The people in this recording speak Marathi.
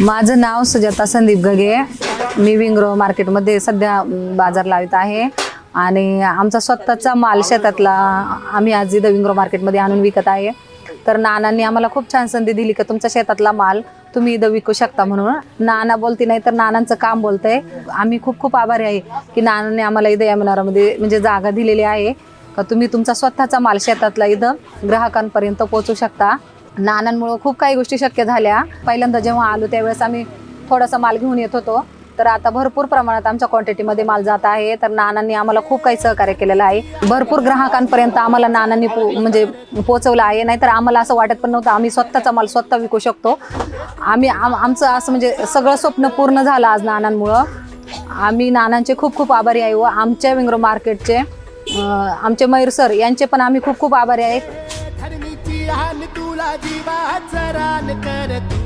माझं नाव सुजाता संदीप घगे। मी विंग्रो मार्केटमध्ये सध्या बाजार लावित आहे आणि आमचा स्वतःचा माल शेतातला आम्ही आज इथं विंग्रो मार्केटमध्ये आणून विकत आहे। तर नानांनी आम्हाला खूप छान संधी दिली की तुमच्या शेतातला माल तुम्ही इथं विकू शकता म्हणून। नाना बोलती नाही तर नानांचं काम बोलतंय। आम्ही खूप खूप आभारी आहे की नानांनी आम्हाला इथं यमुनारामध्ये म्हणजे जागा दिलेली आहे का तुम्ही तुमचा स्वतःचा माल शेतातला इथं ग्राहकांपर्यंत पोहोचू शकता। नानांमुळे खूप काही गोष्टी शक्य झाल्या। पहिल्यांदा जेव्हा आलो त्यावेळेस आम्ही थोडासा माल घेऊन येत होतो, तर आता भरपूर प्रमाणात आमच्या क्वांटिटीमध्ये माल जात आहे। तर नानांनी आम्हाला खूप काही सहकार्य केलेलं आहे। भरपूर ग्राहकांपर्यंत आम्हाला नानांनी म्हणजे पोहोचवलं आहे। नाहीतर आम्हाला असं वाटत पण नव्हतं आम्ही स्वतःचा माल स्वतः विकू शकतो। आमचं असं म्हणजे सगळं स्वप्न पूर्ण झालं आज नानांमुळं। आम्ही नानांचे खूप खूप आभारी आहे व आमच्या विंग्रो मार्केटचे आमचे मयूर सर यांचे पण आम्ही खूप खूप आभारी आहे। तुला जीवात जरान करती